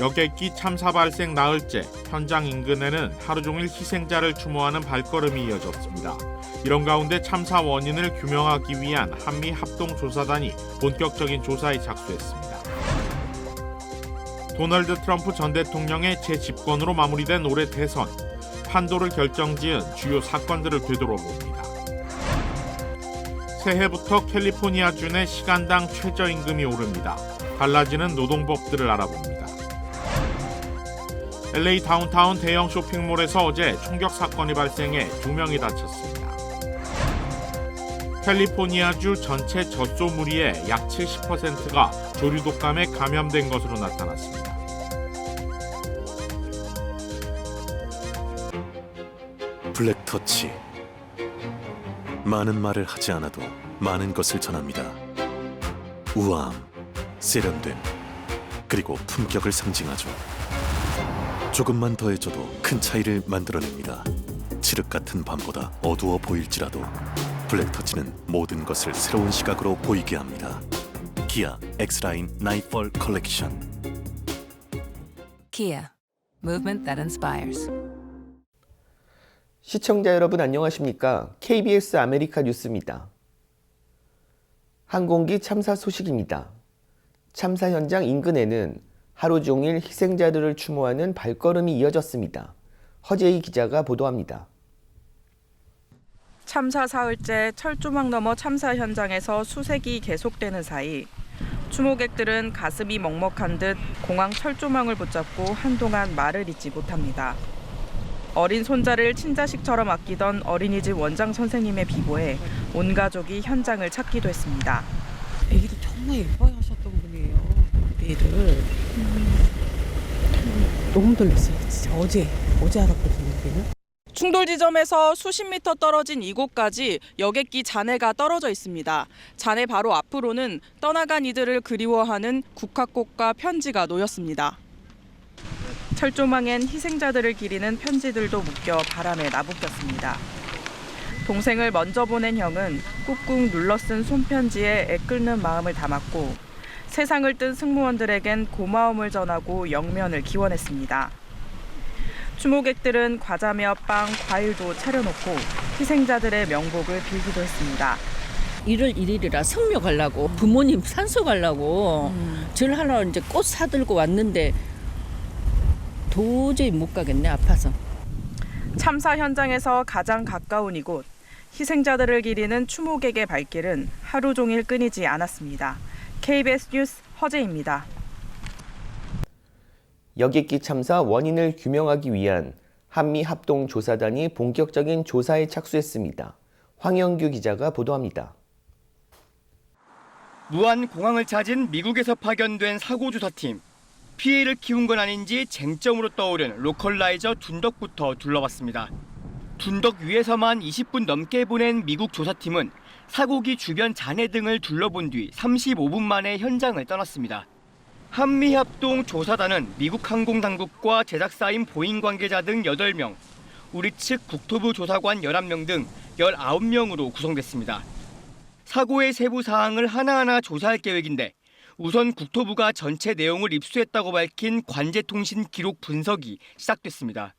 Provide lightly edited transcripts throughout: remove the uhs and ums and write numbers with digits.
여객기 참사 발생 나흘째 현장 인근에는 하루 종일 희생자를 추모하는 발걸음이 이어졌습니다. 이런 가운데 참사 원인을 규명하기 위한 한미 합동조사단이 본격적인 조사에 착수했습니다. 도널드 트럼프 전 대통령의 재집권으로 마무리된 올해 대선, 판도를 결정지은 주요 사건들을 되돌아봅니다. 새해부터 캘리포니아주의 시간당 최저임금이 오릅니다. 달라지는 노동법들을 알아봅니다. LA 다운타운 대형 쇼핑몰에서 어제 총격 사건이 발생해 2명이 다쳤습니다. 캘리포니아주 전체 젖소 무리의 약 70%가 조류 독감에 감염된 것으로 나타났습니다. 블랙터치. 많은 말을 하지 않아도 많은 것을 전합니다. 우아함, 세련됨, 그리고 품격을 상징하죠. 조금만 더해줘도 큰 차이를 만들어냅니다. 칠흑 같은 밤보다 어두워 보일지라도 블랙터치는 모든 것을 새로운 시각으로 보이게 합니다. 기아 X라인 나이펄 컬렉션. Kia, movement that inspires. 시청자 여러분 안녕하십니까? KBS 아메리카 뉴스입니다. 항공기 참사 소식입니다. 참사 현장 인근에는 하루 종일 희생자들을 추모하는 발걸음이 이어졌습니다. 허재희 기자가 보도합니다. 참사 사흘째 철조망 너머 참사 현장에서 수색이 계속되는 사이 추모객들은 가슴이 먹먹한 듯 공항 철조망을 붙잡고 한동안 말을 잇지 못합니다. 어린 손자를 친자식처럼 아끼던 어린이집 원장 선생님의 비보에 온 가족이 현장을 찾기도 했습니다. 애기를 정말 예뻐하셨던 분이에요. 애를 너무 놀랐어요. 진짜 어제 알았거든요. 우리는. 충돌 지점에서 수십 미터 떨어진 이곳까지 여객기 잔해가 떨어져 있습니다. 잔해 바로 앞으로는 떠나간 이들을 그리워하는 국화꽃과 편지가 놓였습니다. 철조망엔 희생자들을 기리는 편지들도 묶여 바람에 나부꼈습니다. 동생을 먼저 보낸 형은 꾹꾹 눌러쓴 손편지에 애끓는 마음을 담았고 세상을 뜬 승무원들에겐 고마움을 전하고 영면을 기원했습니다. 추모객들은 과자며 빵, 과일도 차려놓고 희생자들의 명복을 빌기도 했습니다. 1월 1일이라 성묘 가려고 부모님 산소 가려고 절 하러 이제 꽃 사들고 왔는데 도저히 못 가겠네, 아파서. 참사 현장에서 가장 가까운 이곳, 희생자들을 기리는 추모객의 발길은 하루 종일 끊이지 않았습니다. KBS 뉴스 허재입니다. 여객기 참사 원인을 규명하기 위한 한미 합동조사단이 본격적인 조사에 착수했습니다. 황영규 기자가 보도합니다. 무안 공항을 찾은 미국에서 파견된 사고조사팀. 피해를 키운 건 아닌지 쟁점으로 떠오른 로컬라이저 둔덕부터 둘러봤습니다. 둔덕 위에서만 20분 넘게 보낸 미국 조사팀은 사고기 주변 잔해 등을 둘러본 뒤 35분 만에 현장을 떠났습니다. 한미합동조사단은 미국 항공당국과 제작사인 보잉 관계자 등 8명, 우리 측 국토부 조사관 11명 등 19명으로 구성됐습니다. 사고의 세부 사항을 하나하나 조사할 계획인데 우선 국토부가 전체 내용을 입수했다고 밝힌 관제통신 기록 분석이 시작됐습니다.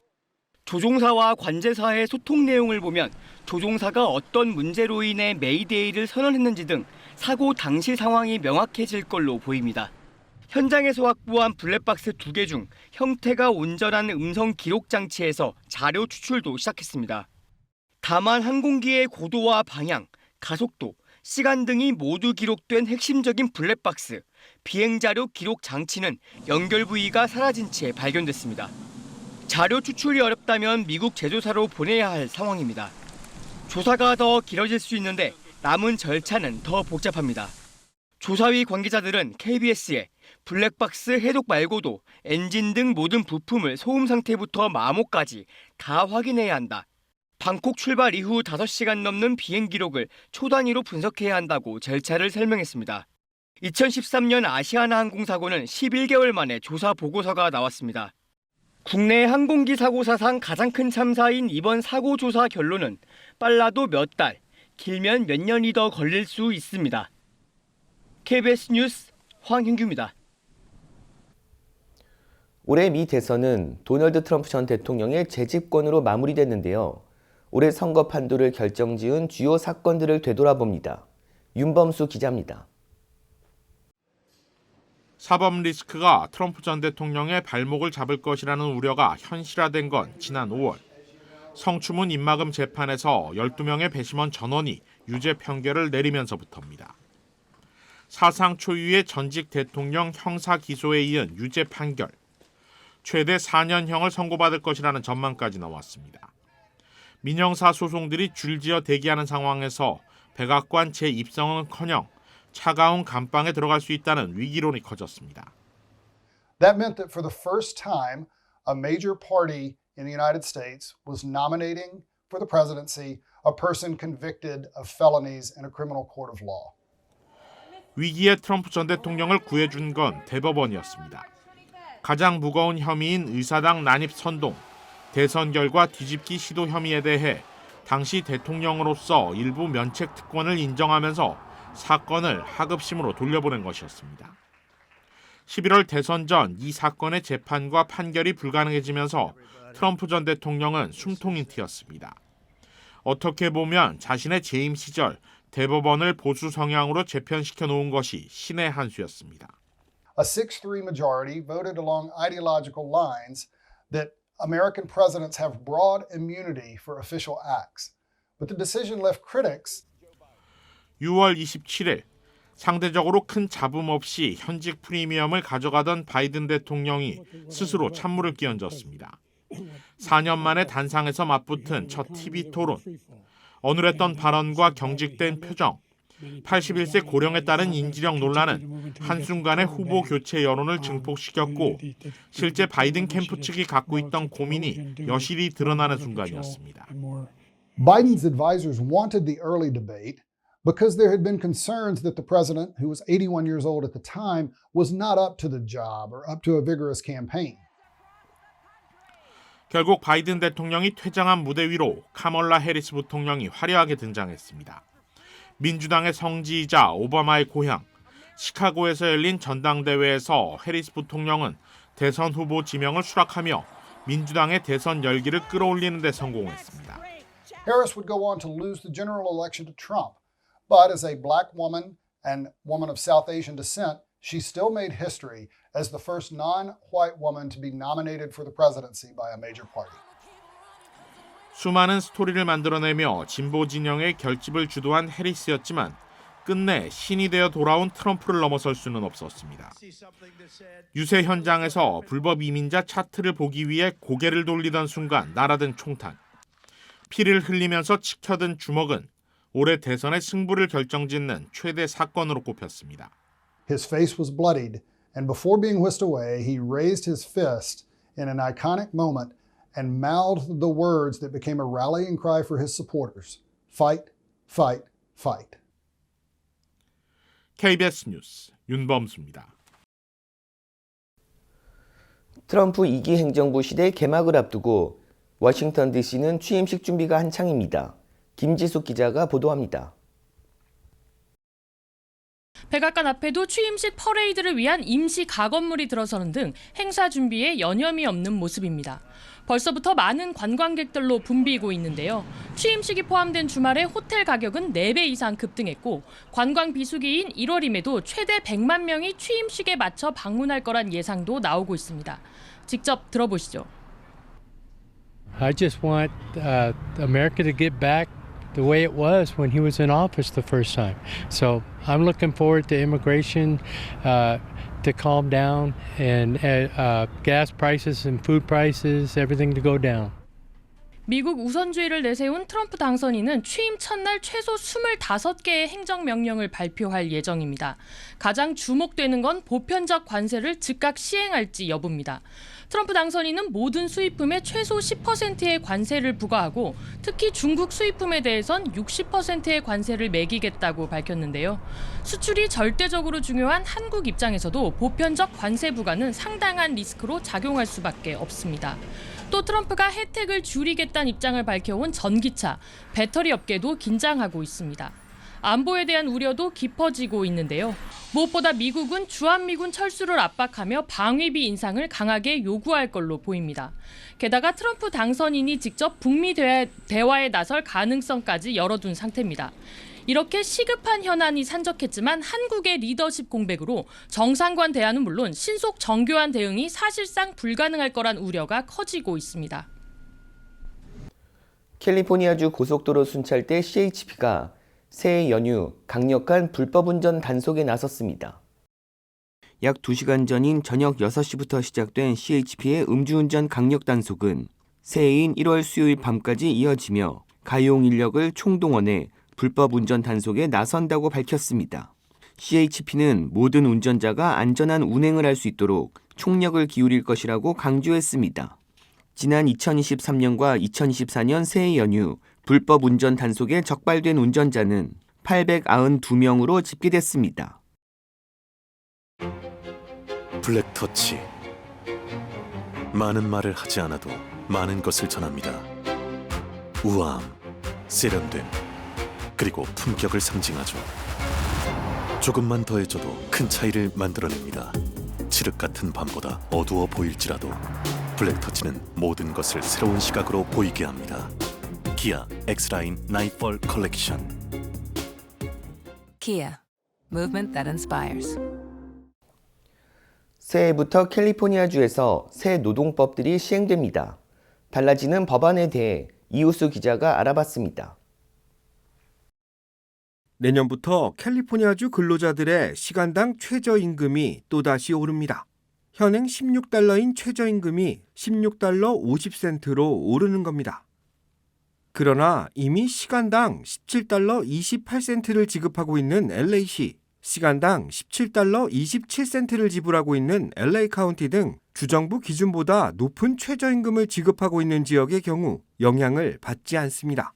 조종사와 관제사의 소통 내용을 보면 조종사가 어떤 문제로 인해 메이데이를 선언했는지 등 사고 당시 상황이 명확해질 걸로 보입니다. 현장에서 확보한 블랙박스 2개 중 형태가 온전한 음성 기록 장치에서 자료 추출도 시작했습니다. 다만 항공기의 고도와 방향, 가속도, 시간 등이 모두 기록된 핵심적인 블랙박스, 비행자료 기록 장치는 연결 부위가 사라진 채 발견됐습니다. 자료 추출이 어렵다면 미국 제조사로 보내야 할 상황입니다. 조사가 더 길어질 수 있는데 남은 절차는 더 복잡합니다. 조사위 관계자들은 KBS에 블랙박스 해독 말고도 엔진 등 모든 부품을 소음 상태부터 마모까지 다 확인해야 한다. 방콕 출발 이후 5시간 넘는 비행 기록을 초단위로 분석해야 한다고 절차를 설명했습니다. 2013년 아시아나 항공 사고는 11개월 만에 조사 보고서가 나왔습니다. 국내 항공기 사고 사상 가장 큰 참사인 이번 사고 조사 결론은 빨라도 몇 달, 길면 몇 년이 더 걸릴 수 있습니다. KBS 뉴스 황hin규입니다. 올해 미 대선은 도널드 트럼프 전 대통령의 재집권으로 마무리됐는데요. 올해 선거 판도를 결정지은 주요 사건들을 되돌아봅니다. 윤범수 기자입니다. 사법 리스크가 트럼프 전 대통령의 발목을 잡을 것이라는 우려가 현실화된 건 지난 5월. 성추문 입막음 재판에서 12명의 배심원 전원이 유죄 판결을 내리면서부터입니다. 사상 초유의 전직 대통령 형사 기소에 이은 유죄 판결. 최대 4년형을 선고받을 것이라는 전망까지 나왔습니다. 민형사 소송들이 줄지어 대기하는 상황에서 백악관 재입성은커녕 차가운 감방에 들어갈 수 있다는 위기론이 커졌습니다. That meant that for the first time, a major party in the United States was nominating for the presidency a person convicted of felonies in a criminal court of law. 위기의 트럼프 전 대통령을 구해준 건 대법원이었습니다. 가장 무거운 혐의인 의사당 난입 선동, 대선 결과 뒤집기 시도 혐의에 대해 당시 대통령으로서 일부 면책 특권을 인정하면서 사건을 하급심으로 돌려보낸 것이었습니다. 11월 대선 전 이 사건의 재판과 판결이 불가능해지면서 트럼프 전 대통령은 숨통인 튀었습니다. 어떻게 보면 자신의 재임 시절 대법원을 보수 성향으로 재편시켜 놓은 것이 신의 한 수였습니다. A 6-3 majority voted along ideological lines that American presidents have broad immunity for official acts. But the decision left critics 6월 27일 상대적으로 큰 잡음 없이 현직 프리미엄을 가져가던 바이든 대통령이 스스로 찬물을 끼얹었습니다. 4년 만에 단상에서 맞붙은 첫 TV 토론. 어눌했던 발언과 경직된 표정. 81세 고령에 따른 인지력 논란은 한순간에 후보 교체 여론을 증폭시켰고 실제 바이든 캠프 측이 갖고 있던 고민이 여실히 드러나는 순간이었습니다. Biden's advisors wanted the early debate because there had been concerns that the president, who was 81 years old at the time, was not up to the job or up to a vigorous campaign. 결국 바이든 대통령이 퇴장한 무대 위로 카멀라 해리스 부통령이 화려하게 등장했습니다. 민주당의 성지이자 오바마의 고향, 시카고에서 열린 전당대회에서 해리스 부통령은 대선 후보 지명을 수락하며 민주당의 대선 열기를 끌어올리는 데 성공했습니다. Harris would go on to lose the general election to Trump, but as a black woman and woman of South Asian descent, she still made history as the first non-white woman to be nominated for the presidency by a major party. 수많은 스토리를 만들어내며 진보 진영의 결집을 주도한 해리스였지만 끝내 신이 되어 돌아온 트럼프를 넘어설 수는 없었습니다. 유세 현장에서 불법 이민자 차트를 보기 위해 고개를 돌리던 순간 날아든 총탄. 피를 흘리면서 치켜든 주먹은 올해 대선의 승부를 결정짓는 최대 사건으로 꼽혔습니다. His face was bloodied, and before being whisked away, he raised his fist in an iconic moment and mouthed the words that became a rallying cry for his supporters. Fight, fight, fight. KBS 뉴스 윤범수입니다. 트럼프 2기 행정부 시대 개막을 앞두고 워싱턴 DC는 취임식 준비가 한창입니다. 김지숙 기자가 보도합니다. 백악관 앞에도 취임식 퍼레이드를 위한 임시 가건물이 들어서는 등 행사 준비에 여념이 없는 모습입니다. 벌써부터 많은 관광객들로 붐비고 있는데요. 취임식이 포함된 주말에 호텔 가격은 4배 이상 급등했고 관광 비수기인 1월임에도 최대 100만 명이 취임식에 맞춰 방문할 거란 예상도 나오고 있습니다. 직접 들어보시죠. I just want America to get back the way it was when he was in office the first time. So I'm looking forward to immigration to calm down and gas prices and food prices, everything to go down. 미국 우선주의를 내세운 트럼프 당선인은 취임 첫날 최소 25개의 행정명령을 발표할 예정입니다. 가장 주목되는 건 보편적 관세를 즉각 시행할지 여부입니다. 트럼프 당선인은 모든 수입품에 최소 10%의 관세를 부과하고 특히 중국 수입품에 대해선 60%의 관세를 매기겠다고 밝혔는데요. 수출이 절대적으로 중요한 한국 입장에서도 보편적 관세 부과는 상당한 리스크로 작용할 수밖에 없습니다. 또 트럼프가 혜택을 줄이겠다는 입장을 밝혀온 전기차, 배터리 업계도 긴장하고 있습니다. 안보에 대한 우려도 깊어지고 있는데요. 무엇보다 미국은 주한미군 철수를 압박하며 방위비 인상을 강하게 요구할 걸로 보입니다. 게다가 트럼프 당선인이 직접 북미 대화에 나설 가능성까지 열어둔 상태입니다. 이렇게 시급한 현안이 산적했지만 한국의 리더십 공백으로 정상간 대화는 물론 신속 정교한 대응이 사실상 불가능할 거란 우려가 커지고 있습니다. 캘리포니아주 고속도로 순찰대 CHP가 새해 연휴 강력한 불법 운전 단속에 나섰습니다. 약 2시간 전인 저녁 6시부터 시작된 CHP의 음주운전 강력 단속은 새해인 1월 수요일 밤까지 이어지며 가용 인력을 총동원해 불법 운전 단속에 나선다고 밝혔습니다. CHP는 모든 운전자가 안전한 운행을 할 수 있도록 총력을 기울일 것이라고 강조했습니다. 지난 2023년과 2024년 새해 연휴 불법 운전 단속에 적발된 운전자는 892명으로 집계됐습니다. 블랙터치. 많은 말을 하지 않아도 많은 것을 전합니다. 우아함, 세련됨, 그리고 품격을 상징하죠. 조금만 더해줘도 큰 차이를 만들어냅니다. 칠흑 같은 밤보다 어두워 보일지라도 블랙터치는 모든 것을 새로운 시각으로 보이게 합니다. 기아 X라인 나이펄 컬렉션. Kia, movement that inspires. 새해부터 캘리포니아주에서 새 노동법들이 시행됩니다. 달라지는 법안에 대해 이우수 기자가 알아봤습니다. 내년부터 캘리포니아주 근로자들의 시간당 최저임금이 또다시 오릅니다. 현행 16달러인 최저임금이 16달러 50센트로 오르는 겁니다. 그러나 이미 시간당 17달러 28센트를 지급하고 있는 LA시, 시간당 17달러 27센트를 지불하고 있는 LA 카운티 등 주정부 기준보다 높은 최저임금을 지급하고 있는 지역의 경우 영향을 받지 않습니다.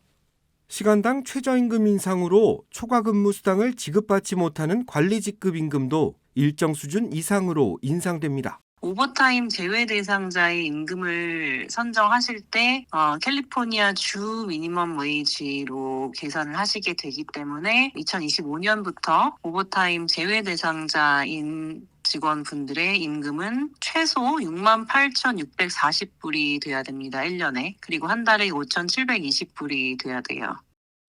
시간당 최저임금 인상으로 초과 근무 수당을 지급받지 못하는 관리 직급 임금도 일정 수준 이상으로 인상됩니다. 오버타임 제외 대상자의 임금을 선정하실 때 캘리포니아 주 미니멈 웨이지로 계산을 하시게 되기 때문에 2025년부터 오버타임 제외 대상자인 직원분들의 임금은 최소 68,640불이 돼야 됩니다. 1년에. 그리고 한 달에 5,720불이 돼야 돼요.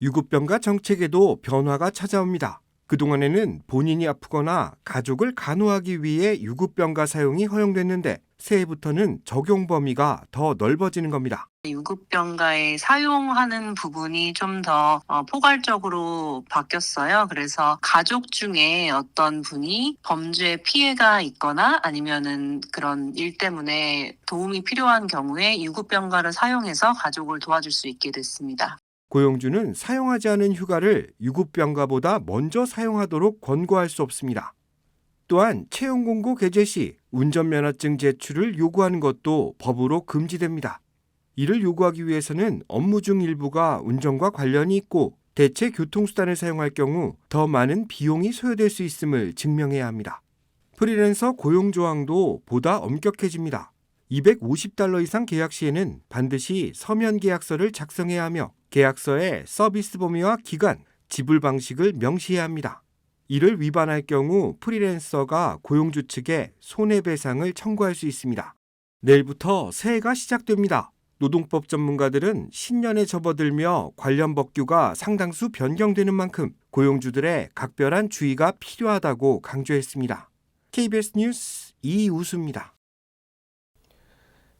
유급병가 정책에도 변화가 찾아옵니다. 그동안에는 본인이 아프거나 가족을 간호하기 위해 유급병가 사용이 허용됐는데 새해부터는 적용 범위가 더 넓어지는 겁니다. 유급병가에 사용하는 부분이 좀 더 포괄적으로 바뀌었어요. 그래서 가족 중에 어떤 분이 범죄 피해가 있거나 아니면은 그런 일 때문에 도움이 필요한 경우에 유급병가를 사용해서 가족을 도와줄 수 있게 됐습니다. 고용주는 사용하지 않은 휴가를 유급병가보다 먼저 사용하도록 권고할 수 없습니다. 또한 채용공고 게재 시 운전면허증 제출을 요구하는 것도 법으로 금지됩니다. 이를 요구하기 위해서는 업무 중 일부가 운전과 관련이 있고 대체 교통수단을 사용할 경우 더 많은 비용이 소요될 수 있음을 증명해야 합니다. 프리랜서 고용 조항도 보다 엄격해집니다. 250달러 이상 계약 시에는 반드시 서면 계약서를 작성해야 하며 계약서에 서비스 범위와 기간, 지불 방식을 명시해야 합니다. 이를 위반할 경우 프리랜서가 고용주 측에 손해배상을 청구할 수 있습니다. 내일부터 새해가 시작됩니다. 노동법 전문가들은 신년에 접어들며 관련 법규가 상당수 변경되는 만큼 고용주들의 각별한 주의가 필요하다고 강조했습니다. KBS 뉴스 이우수입니다.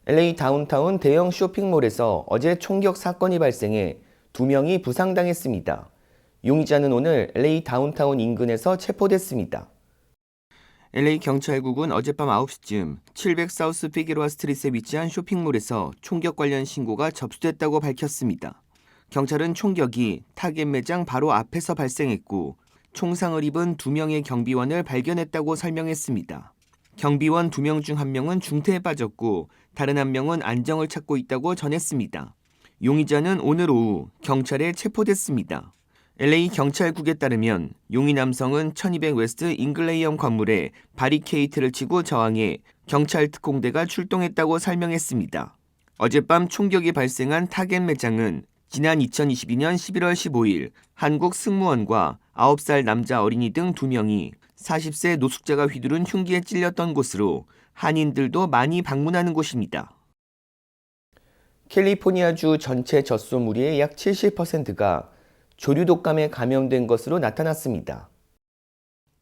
LA 다운타운 대형 쇼핑몰에서 어제 총격 사건이 발생해 2명이 부상당했습니다. 용의자는 오늘 LA 다운타운 인근에서 체포됐습니다. LA 경찰국은 어젯밤 9시쯤 700 사우스 피게로아 스트릿에 위치한 쇼핑몰에서 총격 관련 신고가 접수됐다고 밝혔습니다. 경찰은 총격이 타겟 매장 바로 앞에서 발생했고 총상을 입은 2명의 경비원을 발견했다고 설명했습니다. 경비원 2명 중 1명은 중태에 빠졌고 다른 1명은 안정을 찾고 있다고 전했습니다. 용의자는 오늘 오후 경찰에 체포됐습니다. LA 경찰국에 따르면 용의 남성은 1200 웨스트 잉글레이엄 건물에 바리케이트를 치고 저항해 경찰 특공대가 출동했다고 설명했습니다. 어젯밤 총격이 발생한 타겟 매장은 지난 2022년 11월 15일 한국 승무원과 9살 남자 어린이 등 2명이 40세 노숙자가 휘두른 흉기에 찔렸던 곳으로 한인들도 많이 방문하는 곳입니다. 캘리포니아주 전체 젖소 무리의 약 70%가 조류독감에 감염된 것으로 나타났습니다.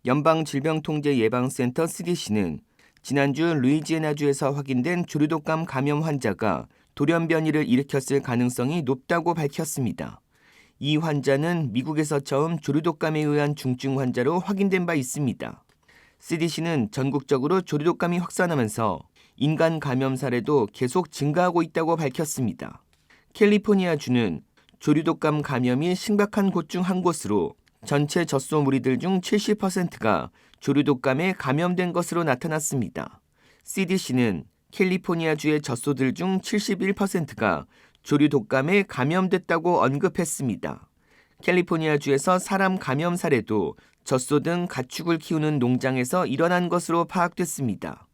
연방질병통제예방센터 CDC는 지난주 루이지애나주에서 확인된 조류독감 감염 환자가 돌연변이를 일으켰을 가능성이 높다고 밝혔습니다. 이 환자는 미국에서 처음 조류독감에 의한 중증 환자로 확인된 바 있습니다. CDC는 전국적으로 조류독감이 확산하면서 인간 감염 사례도 계속 증가하고 있다고 밝혔습니다. 캘리포니아주는 조류독감 감염이 심각한 곳 중 한 곳으로 전체 젖소 무리들 중 70%가 조류독감에 감염된 것으로 나타났습니다. CDC는 캘리포니아주의 젖소들 중 71%가 조류독감에 감염됐다고 언급했습니다. 캘리포니아주에서 사람 감염 사례도 젖소 등 가축을 키우는 농장에서 일어난 것으로 파악됐습니다.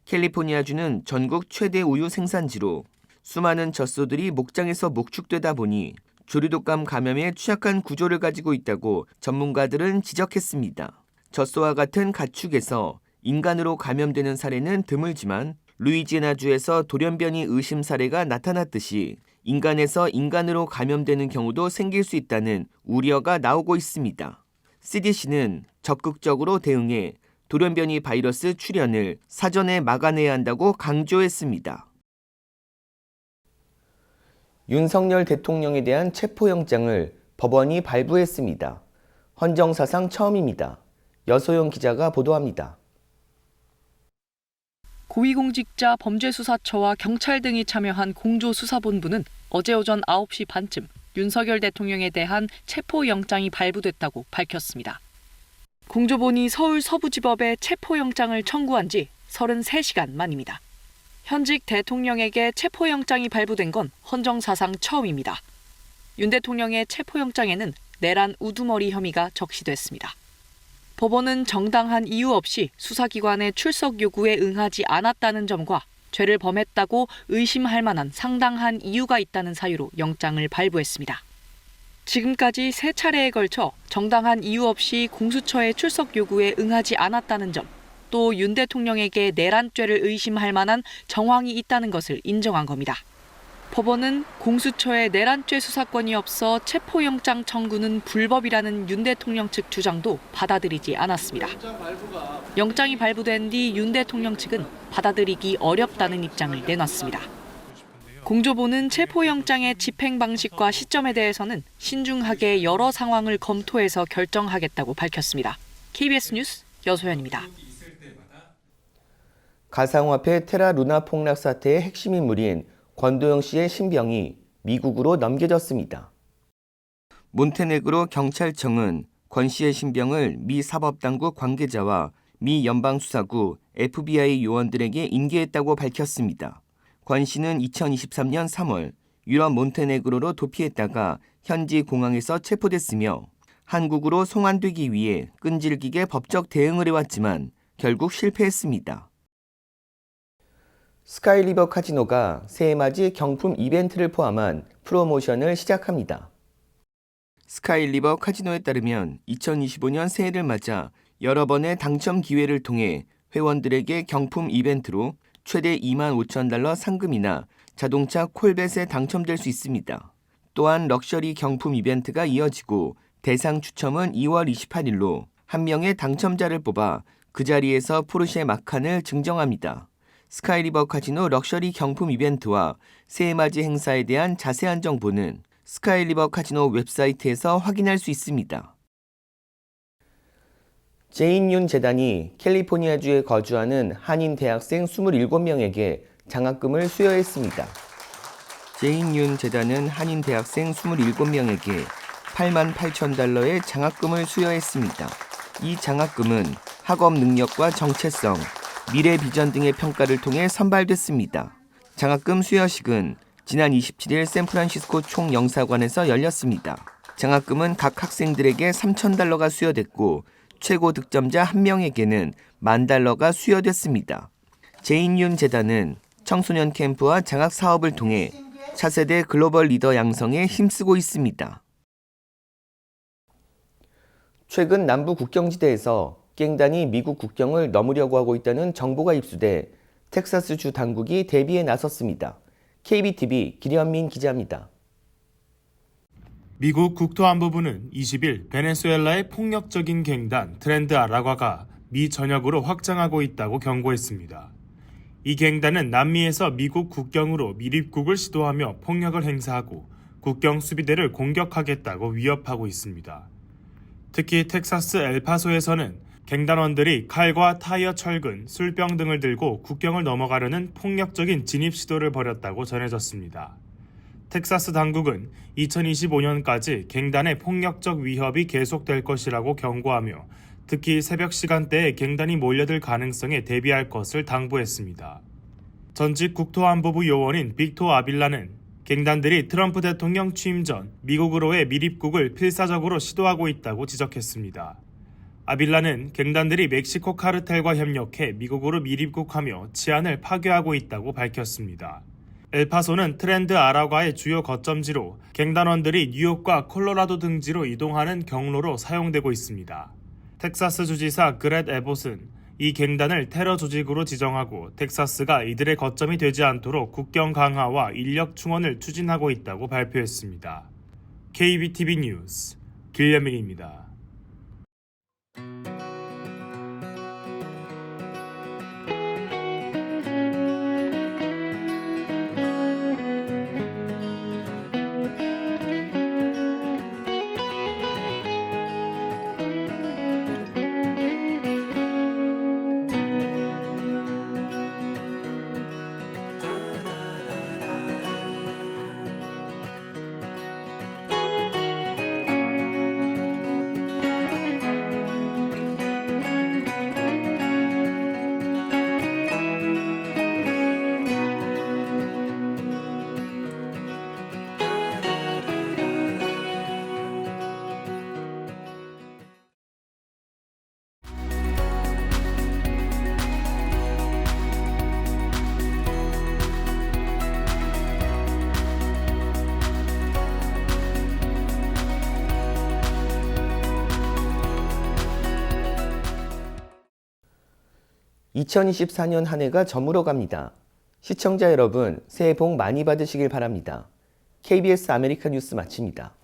캘리포니아주는 전국 최대 우유 생산지로 수많은 젖소들이 목장에서 목축되다 보니 조류독감 감염에 취약한 구조를 가지고 있다고 전문가들은 지적했습니다. 젖소와 같은 가축에서 인간으로 감염되는 사례는 드물지만 루이지애나주에서 돌연변이 의심 사례가 나타났듯이 인간에서 인간으로 감염되는 경우도 생길 수 있다는 우려가 나오고 있습니다. CDC는 적극적으로 대응해 돌연변이 바이러스 출현을 사전에 막아내야 한다고 강조했습니다. 윤석열 대통령에 대한 체포영장을 법원이 발부했습니다. 헌정사상 처음입니다. 여소영 기자가 보도합니다. 고위공직자 범죄수사처와 경찰 등이 참여한 공조수사본부는 어제 오전 9시 반쯤 윤석열 대통령에 대한 체포영장이 발부됐다고 밝혔습니다. 공조본이 서울 서부지법에 체포영장을 청구한 지 33시간 만입니다. 현직 대통령에게 체포영장이 발부된 건 헌정사상 처음입니다. 윤 대통령의 체포영장에는 내란 우두머리 혐의가 적시됐습니다. 법원은 정당한 이유 없이 수사기관의 출석 요구에 응하지 않았다는 점과 죄를 범했다고 의심할 만한 상당한 이유가 있다는 사유로 영장을 발부했습니다. 지금까지 3차례에 걸쳐 정당한 이유 없이 공수처의 출석 요구에 응하지 않았다는 점, 또 윤 대통령에게 내란죄를 의심할 만한 정황이 있다는 것을 인정한 겁니다. 법원은 공수처에 내란죄 수사권이 없어 체포영장 청구는 불법이라는 윤 대통령 측 주장도 받아들이지 않았습니다. 영장이 발부된 뒤 윤 대통령 측은 받아들이기 어렵다는 입장을 내놨습니다. 공조본은 체포영장의 집행 방식과 시점에 대해서는 신중하게 여러 상황을 검토해서 결정하겠다고 밝혔습니다. KBS 뉴스 여소연입니다. 가상화폐 테라 루나 폭락 사태의 핵심 인물인 권도영 씨의 신병이 미국으로 넘겨졌습니다. 몬테네그로 경찰청은 권 씨의 신병을 미 사법당국 관계자와 미 연방수사국 FBI 요원들에게 인계했다고 밝혔습니다. 권 씨는 2023년 3월 유럽 몬테네그로로 도피했다가 현지 공항에서 체포됐으며 한국으로 송환되기 위해 끈질기게 법적 대응을 해왔지만 결국 실패했습니다. 스카이리버 카지노가 새해맞이 경품 이벤트를 포함한 프로모션을 시작합니다. 스카이리버 카지노에 따르면 2025년 새해를 맞아 여러 번의 당첨 기회를 통해 회원들에게 경품 이벤트로 최대 $25,000 상금이나 자동차 콜벳에 당첨될 수 있습니다. 또한 럭셔리 경품 이벤트가 이어지고 대상 추첨은 2월 28일로 한 명의 당첨자를 뽑아 그 자리에서 포르쉐 마칸을 증정합니다. 스카이리버 카지노 럭셔리 경품 이벤트와 새해맞이 행사에 대한 자세한 정보는 스카이리버 카지노 웹사이트에서 확인할 수 있습니다. 제인윤 재단이 캘리포니아주에 거주하는 한인 대학생 27명에게 장학금을 수여했습니다. 제인윤 재단은 한인 대학생 27명에게 $88,000의 장학금을 수여했습니다. 이 장학금은 학업 능력과 정체성, 미래 비전 등의 평가를 통해 선발됐습니다. 장학금 수여식은 지난 27일 샌프란시스코 총영사관에서 열렸습니다. 장학금은 각 학생들에게 $3,000가 수여됐고 최고 득점자 1명에게는 $10,000가 수여됐습니다. 제인윤 재단은 청소년 캠프와 장학 사업을 통해 차세대 글로벌 리더 양성에 힘쓰고 있습니다. 최근 남부 국경지대에서 갱단이 미국 국경을 넘으려고 하고 있다는 정보가 입수돼 텍사스주 당국이 대비에 나섰습니다. KBTV 김현민 기자입니다. 미국 국토안보부는 20일 베네수엘라의 폭력적인 갱단 트렌드 아라과가 미 전역으로 확장하고 있다고 경고했습니다. 이 갱단은 남미에서 미국 국경으로 밀입국을 시도하며 폭력을 행사하고 국경 수비대를 공격하겠다고 위협하고 있습니다. 특히 텍사스 엘파소에서는 갱단원들이 칼과 타이어 철근, 술병 등을 들고 국경을 넘어가려는 폭력적인 진입 시도를 벌였다고 전해졌습니다. 텍사스 당국은 2025년까지 갱단의 폭력적 위협이 계속될 것이라고 경고하며 특히 새벽 시간대에 갱단이 몰려들 가능성에 대비할 것을 당부했습니다. 전직 국토안보부 요원인 빅토 아빌라는 갱단들이 트럼프 대통령 취임 전 미국으로의 밀입국을 필사적으로 시도하고 있다고 지적했습니다. 아빌라는 갱단들이 멕시코 카르텔과 협력해 미국으로 밀입국하며 치안을 파괴하고 있다고 밝혔습니다. 엘파소는 트렌드 아라과의 주요 거점지로 갱단원들이 뉴욕과 콜로라도 등지로 이동하는 경로로 사용되고 있습니다. 텍사스 주지사 그렛 에봇은 이 갱단을 테러 조직으로 지정하고 텍사스가 이들의 거점이 되지 않도록 국경 강화와 인력 충원을 추진하고 있다고 발표했습니다. KBTV 뉴스 김현민입니다. (2024년) 한 해가 저물어 갑니다. 시청자 여러분, 새해 복 많이 받으시길 바랍니다. KBS 아메리카 뉴스 마칩니다.